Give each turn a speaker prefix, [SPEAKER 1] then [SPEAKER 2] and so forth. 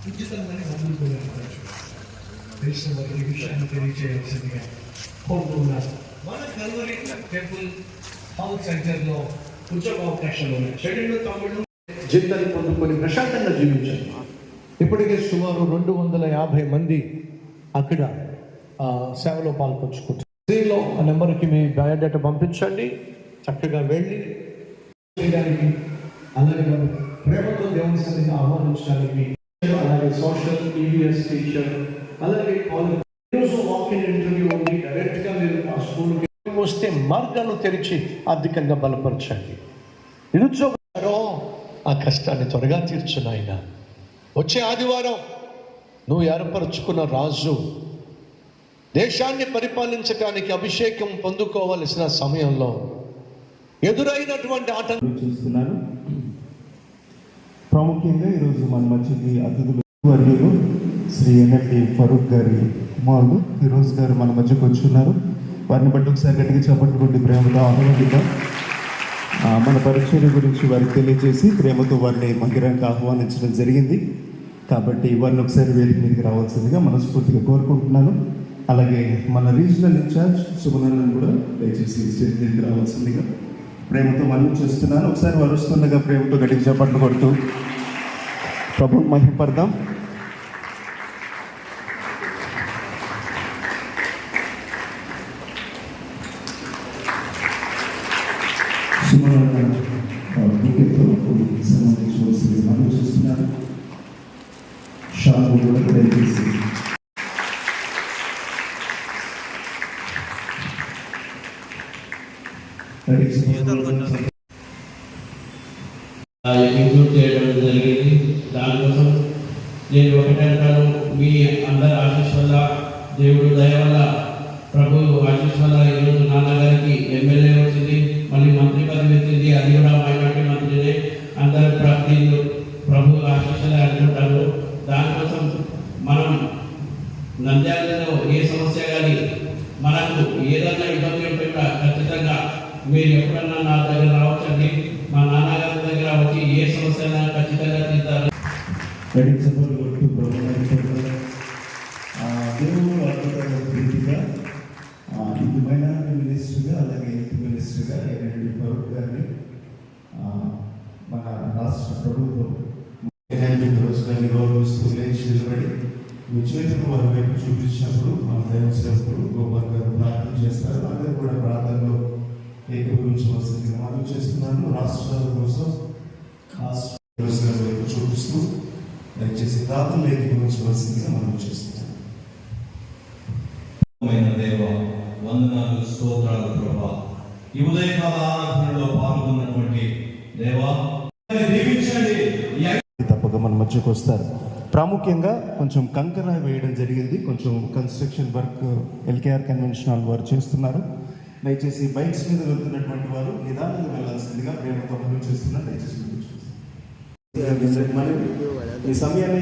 [SPEAKER 1] ఉచితంగానే మందులు కూడా తెలిసిన వారికి విషయాన్ని తెలియజేయాల్సిందిగా కోరుతున్నారు. మన కల్వరి టెంపుల్ హౌస్ సెంటర్లో ఉద్యోగ అవకాశాలు ఉన్నాయి. చెడులు తమ్ముళ్ళు జీతాలు పొందుకొని ప్రశాంతంగా జీవించారు. ఇప్పటికే సుమారు 250 మంది అక్కడ సేవలో పాల్పంచుకుంటారు. స్త్రీలో ఆ నెంబర్కి మీ బయోడేటా పంపించండి. చక్కగా వెళ్ళి చేయడానికి, అలాగే ప్రేమతో దేవుని సన్నిధిని ఆహ్వానించడానికి, అలాగే సోషల్ ఈవీఎస్ టీచర్, అలాగే కాలేజ్ వాకింగ్ ఇంటర్వ్యూ ఉంది. డైరెక్ట్గా మీరు ఆ స్కూల్కి వస్తే మార్గాలు తెరిచి ఆర్థికంగా బలపరచండి. నిరుద్యోగారో ఆ కష్టాన్ని త్వరగా తీర్చునాయన. వచ్చే ఆదివారం నువ్వు ఏర్పరచుకున్న రాజు దేశాన్ని పరిపాలించడానికి అభిషేకం పొందుకోవలసిన సమయంలో ఎదురైనటువంటి ఆటలు
[SPEAKER 2] చూస్తున్నారు. ప్రాముఖ్యంగా ఈరోజు మన మధ్యకి అతిథులు వర్యులు శ్రీ ఎన్ఎఫ్టి ఫరూక్ గారి కుమారుడు ఫిరోజ్ గారు మన మధ్యకు వచ్చున్నారు. వారిని బట్టి ఒకసారి గట్టిగా చప్పట్లు కొట్టి ప్రేమతో ఆహ్వానిద్దాం. మన పరిచర్య గురించి వారికి తెలియజేసి ప్రేమతో వారిని మందిరానికి ఆహ్వానించడం జరిగింది. కాబట్టి వారిని ఒకసారి వేదిక మీదకి రావాల్సిందిగా మనస్ఫూర్తిగా కోరుకుంటున్నాను. అలాగే మన రీజనల్ ఇన్ఛార్జ్ సుమనలను కూడా దయచేసి స్టేజ్ మీదకి రావాల్సిందిగా ప్రేమతో మనం చేస్తున్నాను. ఒకసారి వారు వస్తుండగా ప్రేమతో గట్టిగా చప్పట్లు కొడుతూ ప్రభువుని మహిమపడదాం. సంబంధించవలసింది మనం చూస్తున్నారు. షాపు కూడా దయచేసి
[SPEAKER 3] ఇంక్లూడ్ చేయడం జరిగింది. దానికోసం నేను ఒకటంటాను, మీ అందరి ఆశీస్ వల్ల, దేవుడు దయ వల్ల, ప్రభు ఆశీస్ వల్ల ఈరోజు నాన్నగారికి ఎమ్మెల్యే వచ్చింది, మళ్ళీ మంత్రి పదవి వచ్చింది. అది కూడా మైనార్టీ మంత్రినే. అందరి ప్రార్థనలు ప్రభు ఆశీస్సులే అనుకుంటారు. దానికోసం మనం నంద్యాలలో ఏ సమస్య కానీ మనకు ఏదన్నా ఇబ్బంది ఉంటే కూడా ఖచ్చితంగా మీరు ఎప్పుడన్నా నా దగ్గర రావచ్చండి. మా నాన్నగారి దగ్గర వచ్చి ఏ సమస్య ఖచ్చితంగా తీస్తారు.
[SPEAKER 2] ఇది మైనారిటీ మినిస్టర్గా, అలాగే హెల్త్ మినిస్టర్గా ఎన్ఎల్డి ఫరూక్ గారిని మన రాష్ట్ర ప్రభుత్వం ఎన్ఎల్డి ఫరూక్ గారిని గౌరవిస్తూ లేచి నిలబడి మీ చేతులు వారి వైపు చూపించినప్పుడు మన దైవ సేవకుడు గోపాల్ గారు ప్రార్థన చేస్తారు. అందరూ కూడా ప్రార్థనలో ఏకీభవించవలసిందిగా మనం చేస్తున్నాను. రాష్ట్రాల కోసం వైపు చూపిస్తూ దయచేసి ప్రార్థనలు ఏకీభవించవలసిందిగా మనం చేస్తున్నాం.
[SPEAKER 4] దేవ వందనాలు, స్తోత్రాలు ప్రభా. ఈ ఉదయకాల ఆరాధనలో పాల్గొన్నటువంటి దేవా దీవించండి.
[SPEAKER 2] తప్పగా మన మధ్యకు వస్తారు. ప్రాముఖ్యంగా కొంచెం కంకర వేయడం జరిగింది. కొంచెం construction work LKR convention hall వారు చేస్తున్నారు. దయచేసి బైక్స్ మీద వెళ్తున్నటువంటి వారు నిదానంగా వెళ్ళాల్సిందిగా ప్రేమతో మనం చేస్తున్నారు. దయచేసి ఈ సమయాన్ని